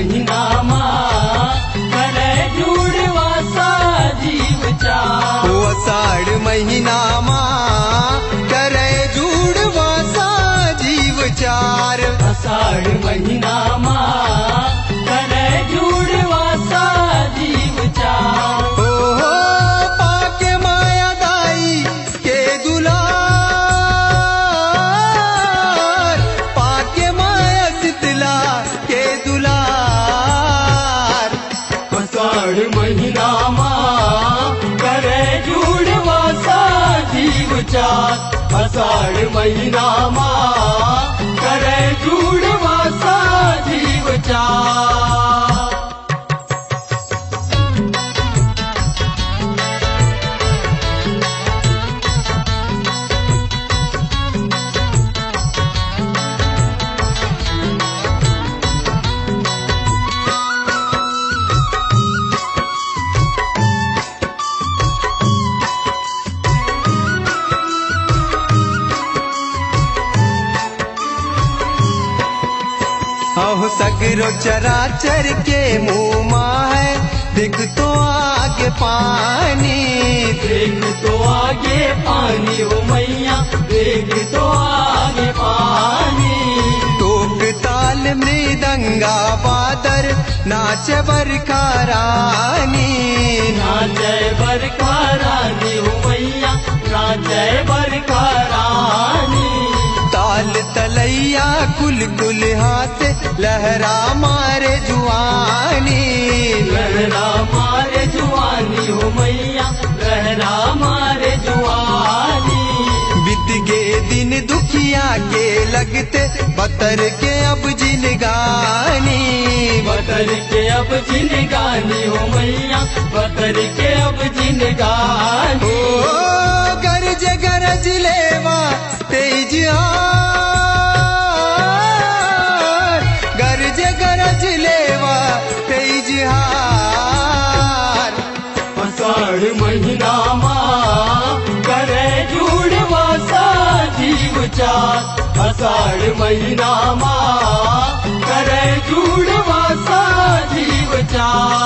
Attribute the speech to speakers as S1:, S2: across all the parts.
S1: महीना माँ करे जुड़वा सा जीव चार।
S2: ओ आषाढ़ महीना माँ करे जुड़वा सा जीव चार।
S1: आषाढ़ महीना माँ करे जुड़वा सा जीव चार।
S2: ओ पाके माया दाई के दुलार, पाके माया शीतला के दुलार।
S1: आषाढ़ महीना माँ करे जुड़वा सा जीव चार। आषाढ़ महीना माँ करे जुड़वा सा जीव चार।
S2: अहो सगरो चराचर के मुँह है, देख तो आगे पानी।
S1: देख तो आगे पानी हो मैया, देख तो आगे पानी।
S2: टोक ताल मृदंगा बादर नाचे बरखा रानी।
S1: नाचे बरखा रानी हो मैया, नाचे बरखा रानी।
S2: ताल तलैया कुल कुल हाथ लहरा मारे जुआनी।
S1: लहरा मारे जुआनी हो मैया, लहरा मारे जुआनी।
S2: बीत गए दिन दुखिया के लगते, बतर के अब जिनगानी।
S1: बतर के अब जिनगानी हो मैया, बतर के अब जिनगानी।
S2: ओ गरज गरज लेवा तेज हार, गरज गरज लेवा तेज हार।
S1: आषाढ़ महीना माँ करे जुड़वा सा जीव चार। आषाढ़ महीना माँ करे जुड़वा सा जीव चार।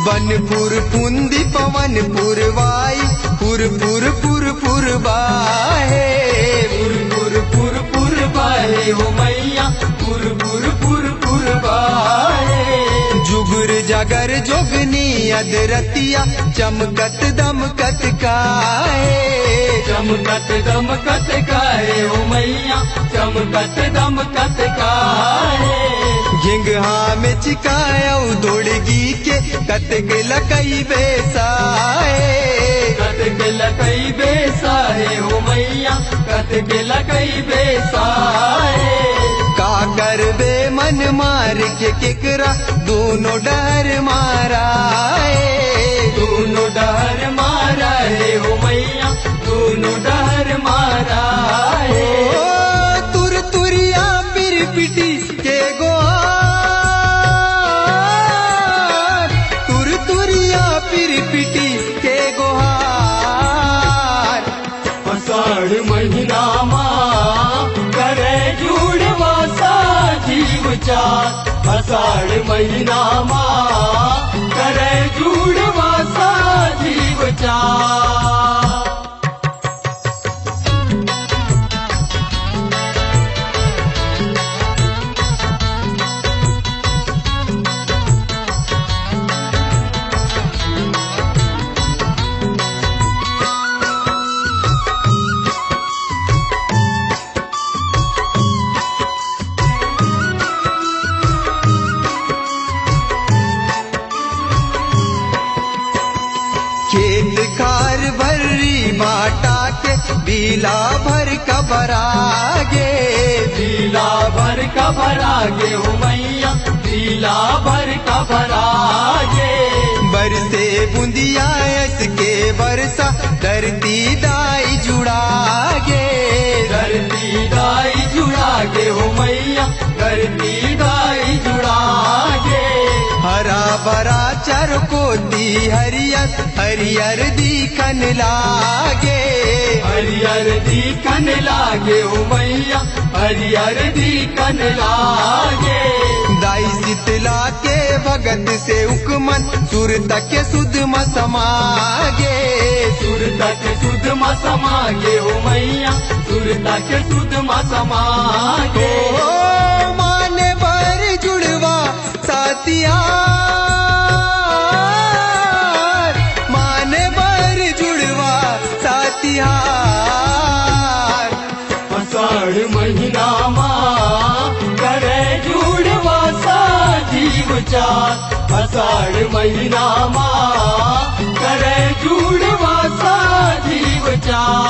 S2: बनपुर पुंदी पवन पुरवाई, पुर पुर पुर पुर बाहे।
S1: पुर पुर पुर पुर बाहे हो मैया, पुर पुर पुर पुर बाहे।
S2: जुगर जागर जोगनी अदरतिया, चमकत दमकत काहे।
S1: चमकत दमकत काहे हो मैया, चमकत दमकत काहे।
S2: घिंगहा में चिकाया दौड़गी के कतक लकई बेसाए।
S1: कतक लकई बेसाए हो मैया, कतक लकई बेसाए।
S2: का कर बे मन मार के केकरा दोनों डर माराए।
S1: दोनों डर मारा है हो मैया, दोनों डर मारा है।
S2: ओ तुर तुरिया पिर पिटी के गोहार, तुर तुरिया पिर पिटी के गोहार।
S1: आषाढ़ महीना माँ करे जुड़वा सा जीव चार। आषाढ़ महीना माँ करे जुड़वा सा जीव चार।
S2: खेत खार भर्री बाटा के बीला भर कबरागे।
S1: बीला भर कबरागे हो मैया, बीला भर कबरागे।
S2: बरसे बूंदिया के बरसा धरती दाई जुड़ा गे।
S1: धरती दाई जुड़ा गे हो मैया, धरती दाई जुड़ा गे।
S2: हरा भरा चरकोती हरियर हरियर दिखन लागे।
S1: हरियर दिखन लागे हो मैया, हरियर दिखन लागे।
S2: दाई शीतला के भगत से उकमन सुर तक सुध समागे।
S1: सुर तक सुध समागे हो मैया, सुर तक सुध समागे।
S2: ओ माने बर जुड़वा साथिया, माने बर जुड़वा साथिया।
S1: आषाढ़ महीना माँ करे जुड़वा सा जीव चार। आषाढ़ महीना माँ करे जुड़वा सा जीव चार।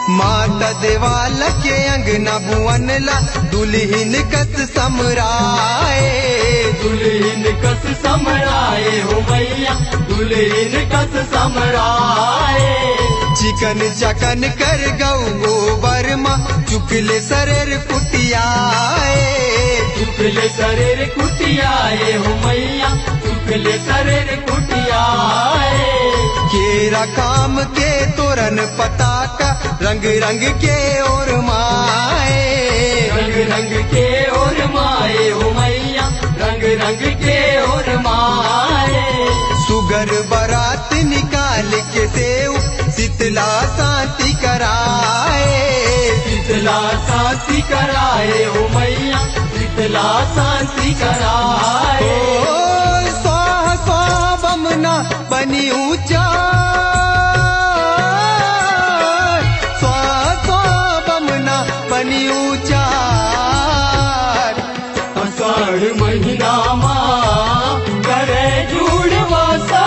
S2: माता देवाल के अंगना भुवनला दुल्हन कस समराए।
S1: दुल्हन कस समराए हो मैया, दुल्हन कस समराए।
S2: चिकन चकन कर गौ गोबर माँ चुकले सरेर कुटियाए।
S1: चुकले सरेर कुटियाए हो मैया, चुकले सरेर कुटियाए।
S2: केरा काम के तोरन पताका रंग रंग के और माए।
S1: रंग रंग के और माए हो मैया, रंग रंग के और माए।
S2: सुगर बारात निकाल के सेव शीतला शांति कराए।
S1: शीतला शांति कराए हो मैया, शीतला शांति कराए।
S2: ओ स्वाहा स्वाहा बमना बनी ऊंचा, स्वाहा स्वाहा बमना बनी ऊंचा।
S1: आषाढ़ महीना माँ करे जुड़वा सा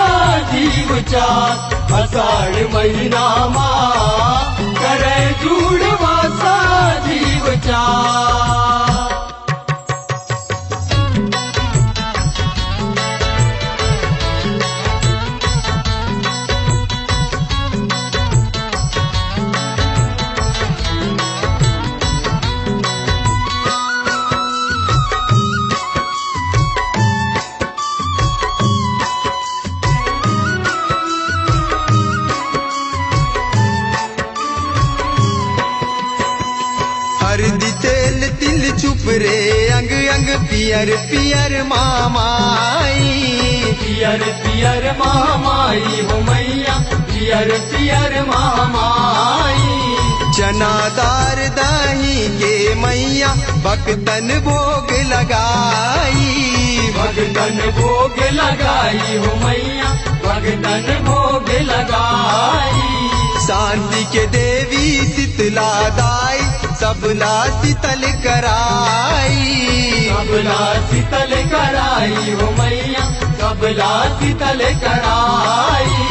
S1: जीव चार। आषाढ़ महीना माँ करे जुड़वा सा जीव चार।
S2: हरदी तेल तिल चुप रे अंग अंग पियर पियर मामाई।
S1: पियर पियर महामाई हो मैया, पियर पियर महामाई।
S2: चनादार दाही के मैया भक्तन भोग लगाई।
S1: भगतन भोग लगाई हो मैया, भगतन भोग लगाई।
S2: शांति के देवी शीतला दाई सबला शीतल कराई।
S1: सबला शीतल कराई हो मैया, सबला शीतल कराई।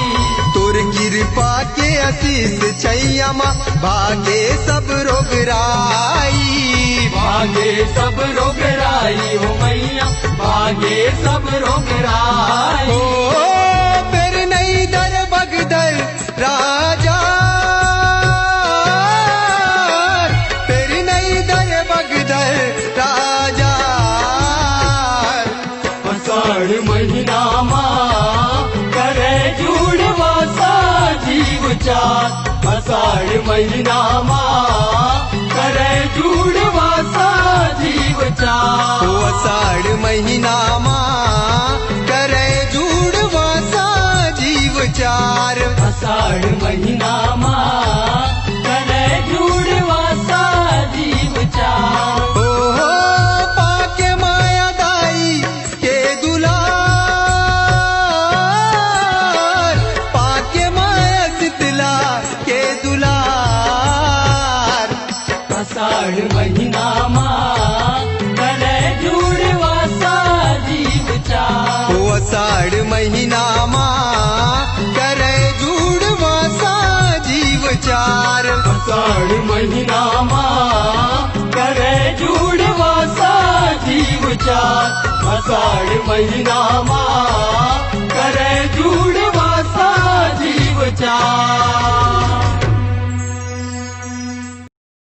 S2: तोर कृपा के आशीष छैया माँ भागे सब रोग राई।
S1: भागे सब रोग राई हो मैया, भागे सब रोग राई।
S2: ओ फिर नहीं दर बगदर राजा, फिर नहीं दर बगदर राजा।
S1: आषाढ़ महीना माँ करे जुड़वा सा जीव चार। आषाढ़ महीना माँ करे जुड़वा सा जीव चार।
S2: ओ आषाढ़ महीना माँ करे जुड़वा सा जीव चार।
S1: आषाढ़ महीना माँ करे जुड़वा सा जीव चार।
S2: ओ पाके माया दाई के दुलार, पाके
S1: अषाढ़ महीना करे जुड़वासा जीव चार।
S2: ओ अषाढ़ महीना करे जुड़वासा जीव चार।
S1: अषाढ़ महीना करे जुड़वासा जीव चार। अषाढ़ महीना करे